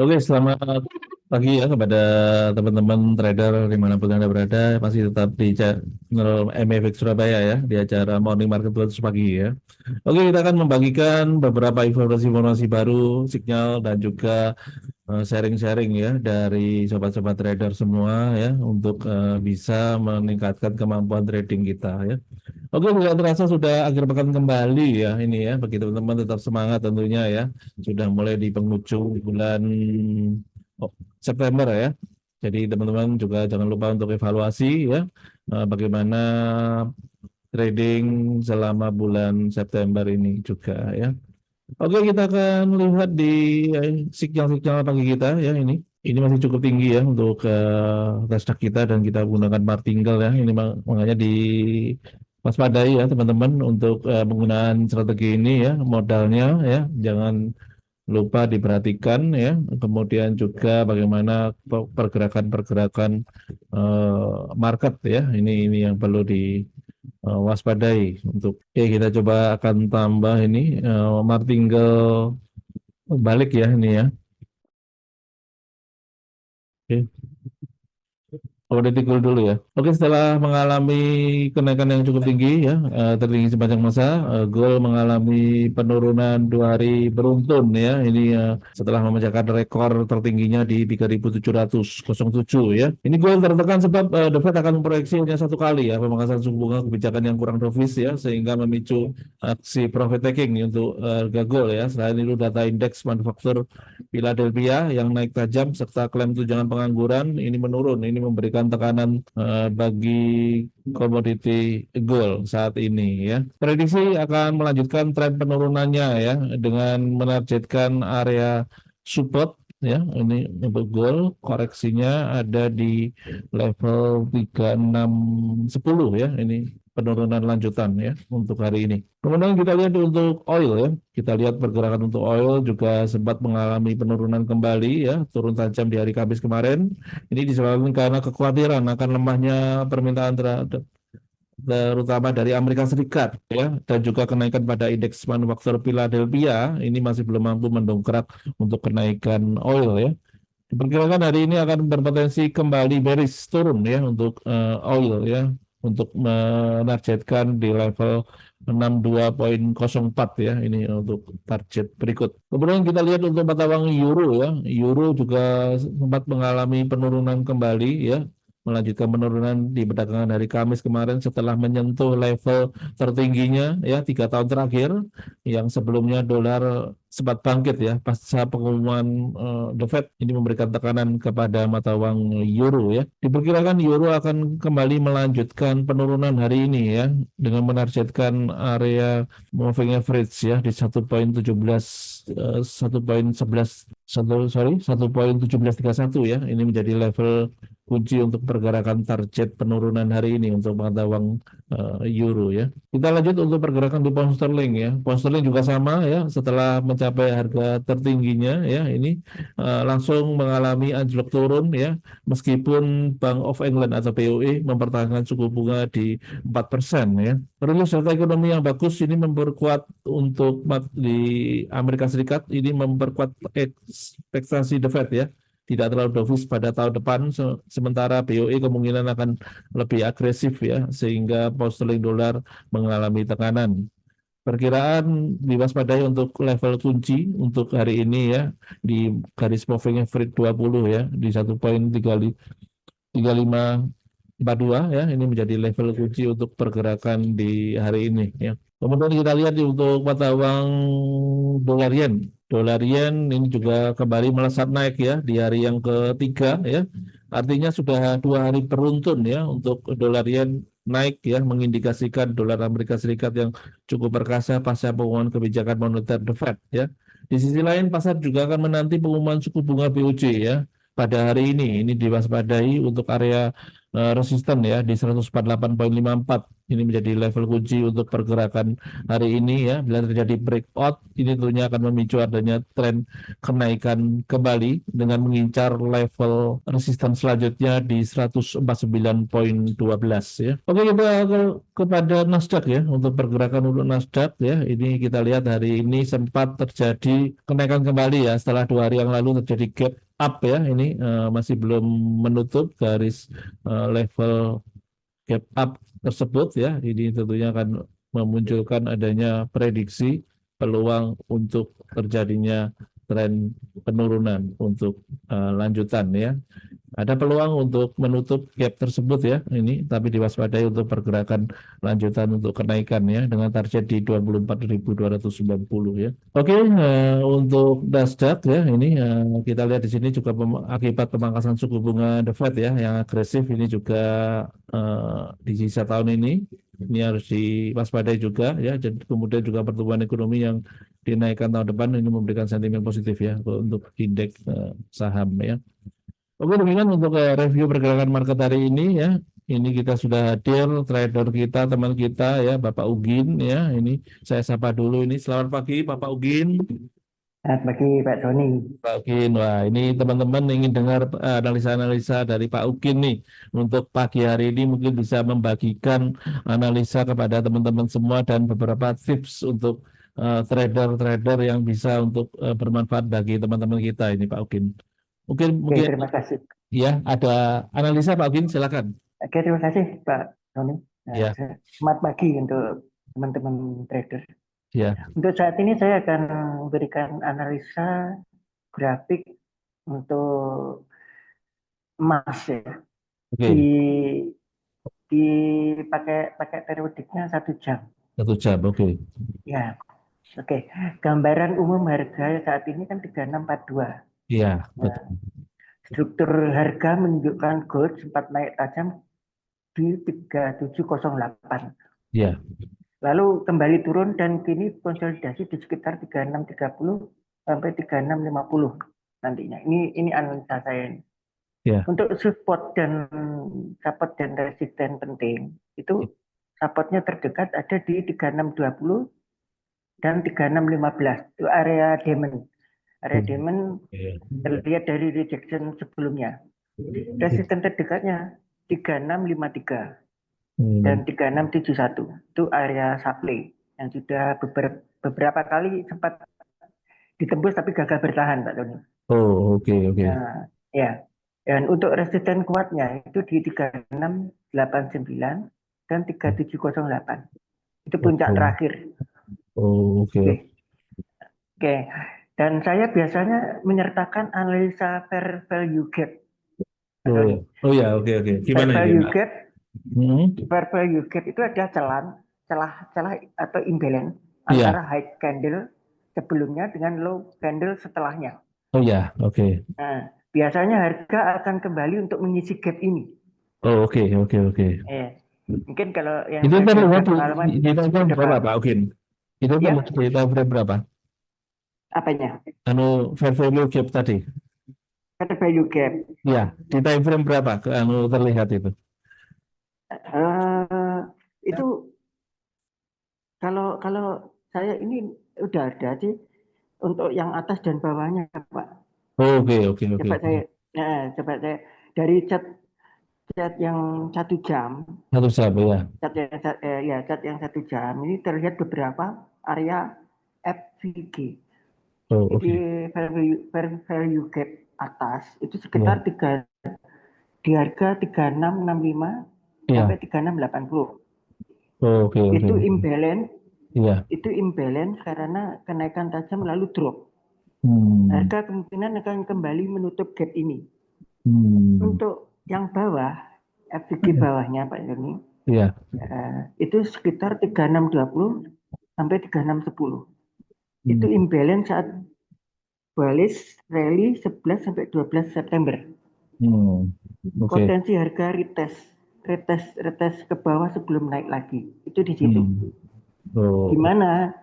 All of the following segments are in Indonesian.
Oke, selamat pagi ya kepada teman-teman trader dimanapun Anda berada. Masih tetap di channel MEFX Surabaya ya, di acara Morning Market Plus pagi ya. Oke, kita akan membagikan beberapa informasi-informasi baru, sinyal, dan juga sharing-sharing ya dari sobat-sobat trader semua ya, untuk bisa meningkatkan kemampuan trading kita ya. Oke, tidak terasa sudah akhir pekan kembali ya ini ya, bagi teman-teman tetap semangat tentunya ya. Sudah mulai di penghujung bulan September ya. Jadi teman-teman juga jangan lupa untuk evaluasi ya, bagaimana trading selama bulan September ini juga ya. Oke, kita akan lihat di sinyal-sinyal pagi kita ya ini. Ini masih cukup tinggi ya untuk Nasdaq kita dan kita gunakan martingale ya. Ini makanya di waspadai ya teman-teman untuk penggunaan strategi ini ya, modalnya ya. Jangan lupa diperhatikan ya. Kemudian juga bagaimana pergerakan-pergerakan market ya. Ini yang perlu diwaspadai untuk. Oke, kita coba akan tambah ini martingale balik ya ini ya. Oke. Politik dulu ya. Oke, setelah mengalami kenaikan yang cukup tinggi ya, tertinggi sepanjang masa, gold mengalami penurunan 2 hari beruntun ya. Ini setelah memecahkan rekor tertingginya di 3.707 ya. Ini gold tertekan sebab The Fed akan memproyeksi hanya satu kali ya pemangkasan suku bunga kebijakan yang kurang dovish ya, sehingga memicu aksi profit taking untuk harga gold ya. Selain itu data indeks manufaktur Philadelphia yang naik tajam serta klaim tunjangan pengangguran ini menurun. Ini memberikan tekanan bagi komoditi gold saat ini ya. Prediksi akan melanjutkan tren penurunannya ya dengan menargetkan area support ya. Ini untuk gold koreksinya ada di level 3610 ya. Ini penurunan lanjutan ya untuk hari ini. Kemudian kita lihat untuk oil ya. Kita lihat pergerakan untuk oil juga sempat mengalami penurunan kembali ya, turun tajam di hari Kamis kemarin. Ini disebabkan karena kekhawatiran akan lemahnya permintaan terhadap terutama dari Amerika Serikat ya, dan juga kenaikan pada indeks manufaktur Philadelphia ini masih belum mampu mendongkrak untuk kenaikan oil ya. Diperkirakan hari ini akan berpotensi kembali bearish turun ya untuk oil ya, untuk menargetkan di level 62,04 ya, ini untuk target berikut. Kemudian kita lihat untuk mata uang euro ya, euro juga sempat mengalami penurunan kembali ya, melanjutkan penurunan di perdagangan hari Kamis kemarin setelah menyentuh level tertingginya ya 3 tahun terakhir, yang sebelumnya dolar sempat bangkit ya pasca pengumuman The Fed ini memberikan tekanan kepada mata uang euro ya. Diperkirakan euro akan kembali melanjutkan penurunan hari ini ya dengan menargetkan area moving average ya di 1,17 1,11 1,1731 ya. Ini menjadi level kunci untuk pergerakan target penurunan hari ini untuk mata uang euro ya. Kita lanjut untuk pergerakan di pound sterling ya. Pound sterling juga sama ya, setelah mencapai harga tertingginya ya, ini langsung mengalami anjlok turun ya, meskipun Bank of England atau BOE mempertahankan suku bunga di 4% ya. Terus data ekonomi yang bagus ini memperkuat untuk di Amerika Serikat, ini memperkuat ekspektasi The Fed ya, tidak terlalu dovish pada tahun depan, sementara BOE kemungkinan akan lebih agresif ya, sehingga pound sterling dolar mengalami tekanan. Perkiraan diwaspadai untuk level kunci untuk hari ini ya, di garis moving average 20 ya, di 1,3542 ya, ini menjadi level kunci untuk pergerakan di hari ini ya. Kemudian kita lihat untuk mata uang dolar yen. Dolar yen ini juga kembali melesat naik ya di hari yang ketiga ya. Artinya sudah 2 hari beruntun ya untuk dolar yen naik ya, mengindikasikan dolar Amerika Serikat yang cukup perkasa pasca pengumuman kebijakan moneter The Fed ya. Di sisi lain pasar juga akan menanti pengumuman suku bunga BOJ ya pada hari ini. Ini diwaspadai untuk area resisten ya di 148,54 Ini menjadi level kunci untuk pergerakan hari ini ya. Bila terjadi breakout, ini tentunya akan memicu adanya tren kenaikan kembali dengan mengincar level resisten selanjutnya di 149,12 ya. Oke, kita kepada Nasdaq ya. Untuk pergerakan untuk Nasdaq ya, ini kita lihat hari ini sempat terjadi kenaikan kembali ya setelah 2 hari yang lalu terjadi gap up ya. Ini masih belum menutup garis level gap up tersebut ya. Ini tentunya akan memunculkan adanya prediksi peluang untuk terjadinya tren penurunan untuk lanjutan ya. Ada peluang untuk menutup gap tersebut ya ini, tapi diwaspadai untuk pergerakan lanjutan untuk kenaikan ya dengan target di 24.290 ya. Oke, untuk Nasdaq ya ini kita lihat di sini juga akibat pemangkasan suku bunga The Fed ya yang agresif ini juga di sisa tahun ini harus diwaspadai juga ya. Dan kemudian juga pertumbuhan ekonomi yang dinaikkan tahun depan ini memberikan sentimen positif ya untuk indeks saham ya. Oke, demikian untuk review pergerakan market hari ini ya. Ini kita sudah hadir trader kita, teman kita ya, Bapak Ugin ya. Ini saya sapa dulu ini. Selamat pagi, Bapak Ugin. Selamat pagi Pak Doni. Pak Ugin, wah ini teman-teman ingin dengar analisa-analisa dari Pak Ugin nih. Untuk pagi hari ini mungkin bisa membagikan analisa kepada teman-teman semua dan beberapa tips untuk trader-trader yang bisa untuk bermanfaat bagi teman-teman kita ini Pak Ugin. Mungkin Oke, mungkin terima kasih. ya, ada analisa Pak Gin, silakan. Oke, terima kasih Pak Doni. Ya, Selamat pagi untuk teman-teman trader. ya, Untuk saat ini saya akan memberikan analisa grafik untuk emas ya. Di oke, dipakai pakai periodiknya 1 jam. 1 jam, oke. Ya, oke. Gambaran umum harga saat ini kan 3642. Iya, Nah, betul. struktur harga menunjukkan gold sempat naik tajam di 3708. Iya, Lalu kembali turun dan kini konsolidasi di sekitar 3630 sampai 3650 nantinya. Ini analisa saya ini. iya, Untuk support dan resisten penting itu supportnya terdekat ada di 3620 dan 3615. Itu area diamond. Area diamond iya. terlihat dari rejection sebelumnya. Resisten terdekatnya 3653 dan Hmm. 3671 itu area supply yang sudah beberapa kali sempat ditembus tapi gagal bertahan Pak Doni. Oh, oke, oke. Nah, ya. Dan untuk resisten kuatnya itu di 3689 dan 3708. Itu puncak Oh, terakhir. oh, Oke. oke. Oke. Dan saya biasanya menyertakan analisa fair value gap Pak Oh, Doni. ya. Oh ya, oke, oke. Fair Gimana ini, value Pak? gap Hmm. Fair value gap itu ada celah atau imbalance Iya. antara high candle sebelumnya dengan low candle setelahnya. Oh ya, oke. Nah, biasanya harga akan kembali untuk mengisi gap ini. Oh, oke, oke, oke. Eh, mungkin kalau yang Itu trader terlihat berpengalaman di time frame sudah berapa, paham. Pak Ogin? Itu terlihat Ya, di time frame berapa? apanya? Anu, fair value gap tadi. Fair value gap. Iya, di time frame berapa? Anu terlihat itu. Eh, itu kalau kalau saya ini udah ada sih untuk yang atas dan bawahnya, Pak. Oke, oke, oke. Coba saya, coba saya dari chat chat yang 1 jam, 1 jam ya. chat yang 1 jam ini terlihat beberapa area FVG. Oh, Jadi oke. fair value gap atas itu sekitar Ya. di harga 3665 sampai Iya. 3680. Oh, oke, oke. Itu imbalance, Iya. karena kenaikan tajam lalu drop. Hmm. Harga kemungkinan akan kembali menutup gap ini. Hmm. Untuk yang bawah, FVG bawahnya Pak Joni, Iya. itu sekitar 3620 sampai 3610. Itu Hmm. imbalance saat balis rally 11 sampai 12 September. Hmm. Oke. Potensi harga retest ke bawah sebelum naik lagi. Itu di situ. Hmm. Oh, Gimana?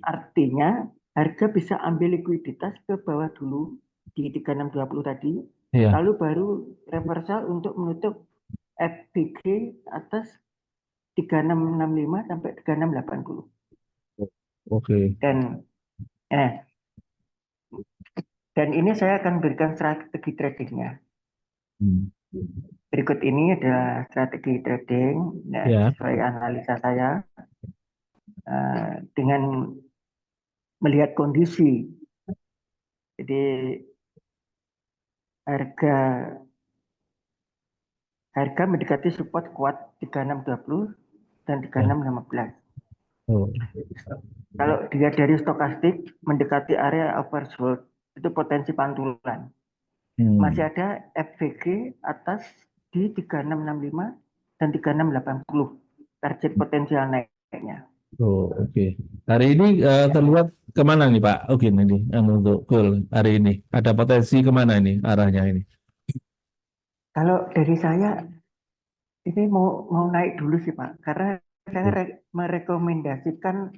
Artinya harga bisa ambil likuiditas ke bawah dulu di 3620 tadi, iya. lalu baru reversal untuk menutup FBG atas 3665 sampai 3680. Oke. Dan eh dan ini saya akan berikan strategi tradingnya. Hmm. Berikut ini adalah strategi trading Ya. sesuai analisa saya dengan melihat kondisi. Jadi harga harga mendekati support kuat 3620 dan Ya. 3615. Oh. Kalau dilihat dari stokastik mendekati area oversold itu potensi pantulan. Masih Hmm. ada FVG atas di 3665 dan 3680 target potensial naiknya. Oh, oke. Hari ini Ya. terlihat kemana nih Pak Ugin ini untuk goal hari ini? Ada potensi kemana ini arahnya ini? Kalau dari saya ini mau naik dulu sih Pak, karena saya merekomendasikan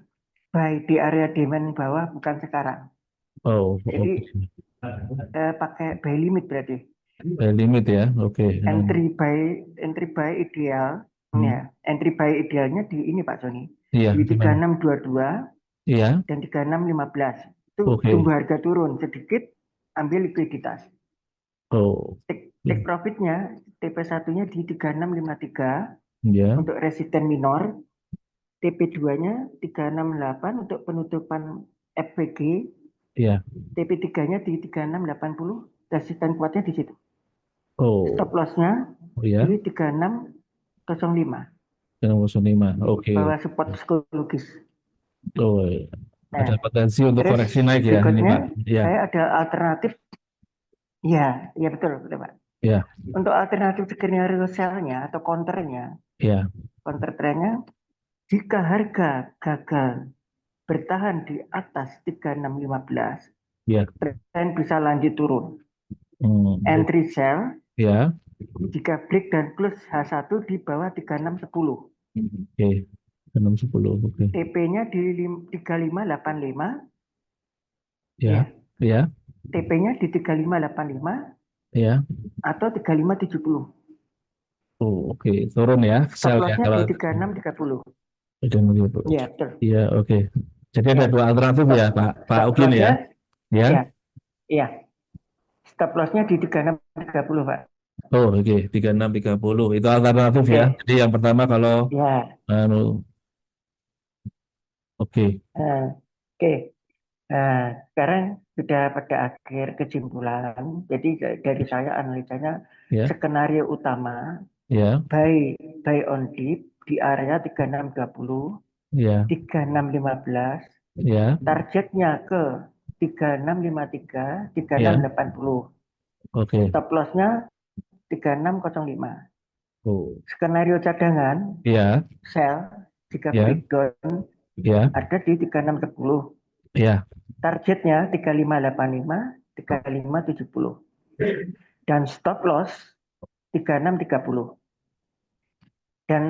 buy di area demand bawah bukan sekarang. Oh, Jadi oke. pakai buy limit berarti. Limit ya, oke. Entry buy ideal, Hmm. ya. Entry buy idealnya di ini Pak Sony, Iya, di gimana? 3622 Iya, dan 3615. Itu oke. tunggu harga turun sedikit, ambil likuiditas. Oh, Take profitnya TP1-nya di 3653 ya, untuk resisten minor, TP2-nya 368 untuk penutupan FVG, iya. TP3-nya di 3680, resisten kuatnya di situ. Oh, Stop loss-nya oh di ya, 3605 5. di Oke. bawah support psikologis. Oh, iya. Nah, Ada potensi untuk terus koreksi naik ya ini berikutnya Pak. Ya, saya ada alternatif. Ya, ya betul, betul Pak. ya, Untuk alternatif skenario sell-nya atau counternya, ya, counter trend-nya, jika harga gagal bertahan di atas 3615, ya. tren bisa lanjut turun. Hmm, Entry sell ya, jika break dan close H1 di bawah 3610. oke. 610, oke. TP-nya di 3585, Ya, ya. ya, TP-nya di 3585 ya. atau 3570. Oh, oke. Turun ya, Stop sell ya loss-nya kalau di 3630. udah begitu. Ya, betul. Iya, oke. Jadi ada Ya. dua alternatif Stop ya, Pak stop Ugin ya. loss-nya Ya. ya, ya. Stop loss-nya di 3630, Pak. Oh, oke. 3630 itu alternatif ya. Oke. Jadi yang pertama kalau Ya. anu, oke. Oke. Nah, sekarang sudah pada akhir kesimpulan. Jadi dari saya analisanya Ya, skenario utama ya, buy on dip di area 3620, ya, 3615, ya, targetnya ke 3653, ya. 3680. Oke. Stop loss-nya 3605. Oh, Skenario cadangan ya, sell jika ya, breakdown ya, ada di 3610. ya. Targetnya 3585, 3570. Dan stop loss 3630. Dan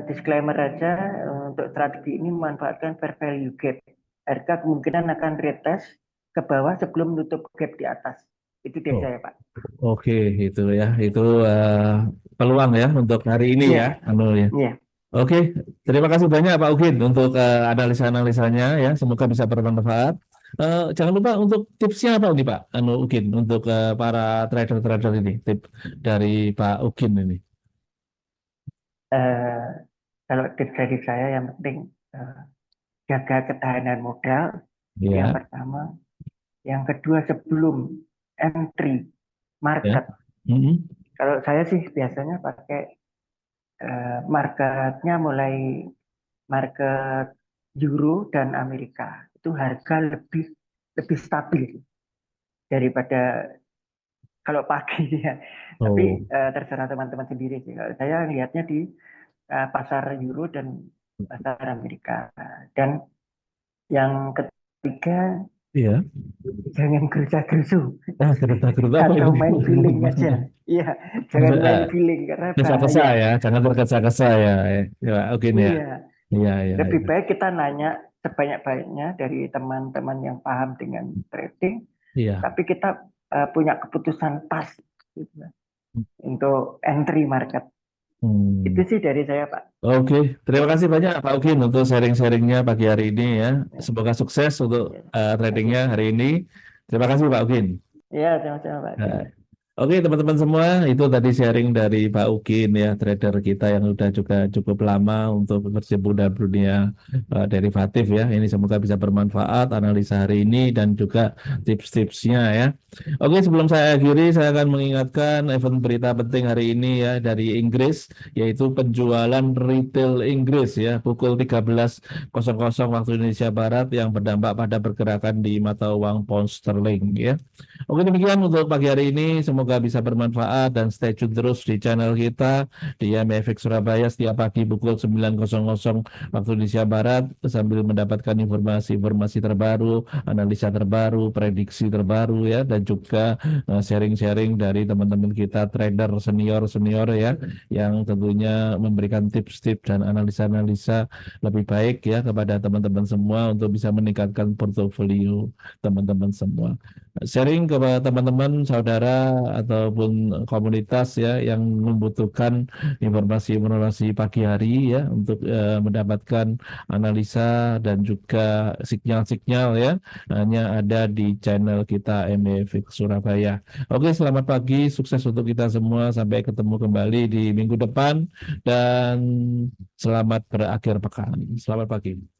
disclaimer aja untuk strategi ini memanfaatkan fair value gap. Harga kemungkinan akan retest ke bawah sebelum menutup gap di atas. Itu dari Oh, saya, Pak. oke, itu ya. Itu peluang ya untuk hari ini Iya, ya. Anu ya. iya. Oke, terima kasih banyak Pak Ugin untuk analisa-analisanya ya. Semoga bisa bermanfaat. Jangan lupa untuk tipsnya apa nih Pak Anu Ugin untuk para trader-trader ini, tip dari Pak Ugin ini. Eh, Kalau tips dari saya yang penting jaga ketahanan modal itu yang Ya, pertama. Yang kedua sebelum entry ya. market. Mm-mm. Kalau saya sih biasanya pakai marketnya mulai market Euro dan Amerika. Itu harga lebih lebih stabil daripada kalau pagi ya. Tapi Oh, terserah teman-teman sendiri sih. Kalau saya lihatnya di pasar Euro dan pasar Amerika. Dan yang ketiga, iya. jangan gerusa-gerusu Gerta-gerta apa atau ini? main feeling aja. Iya, jangan main feeling karena Kesa-kesa bahaya. ya, jangan tergesa-gesa ya. Ya, Ugin ya. Iya, Iya, iya, lebih iya. baik kita nanya sebanyak-banyaknya dari teman-teman yang paham dengan trading, Iya. tapi kita punya keputusan pas gitu, untuk entry market. Itu Hmm. sih dari saya, Pak. Oke, terima kasih banyak Pak Ugin untuk sharing-sharingnya pagi hari ini ya. Ya, Semoga sukses untuk ya. tradingnya Oke. hari ini. Terima kasih Pak Ugin. Ya, sama-sama, Pak. Nah, Terima. oke teman-teman semua, itu tadi sharing dari Pak Ugin ya, trader kita yang sudah juga cukup lama untuk berkecimpung dalam dunia derivatif ya. Ini semoga bisa bermanfaat analisa hari ini dan juga tips-tipsnya ya. Oke, sebelum saya akhiri, saya akan mengingatkan event berita penting hari ini ya dari Inggris, yaitu penjualan retail Inggris ya, pukul 13.00 waktu Indonesia Barat yang berdampak pada pergerakan di mata uang pound sterling ya. Oke, demikian untuk pagi hari ini. Semoga bisa bermanfaat dan stay tune terus di channel kita di MFX Surabaya setiap pagi pukul 9.00 waktu Indonesia Barat sambil mendapatkan informasi-informasi terbaru, analisa terbaru, prediksi terbaru ya dan juga sharing-sharing dari teman-teman kita trader senior-senior ya yang tentunya memberikan tips-tips dan analisa-analisa lebih baik ya kepada teman-teman semua untuk bisa meningkatkan portofolio teman-teman semua sharing kepada teman-teman, saudara ataupun komunitas ya yang membutuhkan informasi-informasi pagi hari ya untuk mendapatkan analisa dan juga sinyal-sinyal ya hanya ada di channel kita MFX Surabaya. Oke, selamat pagi, sukses untuk kita semua sampai ketemu kembali di minggu depan dan selamat berakhir pekan. Selamat pagi.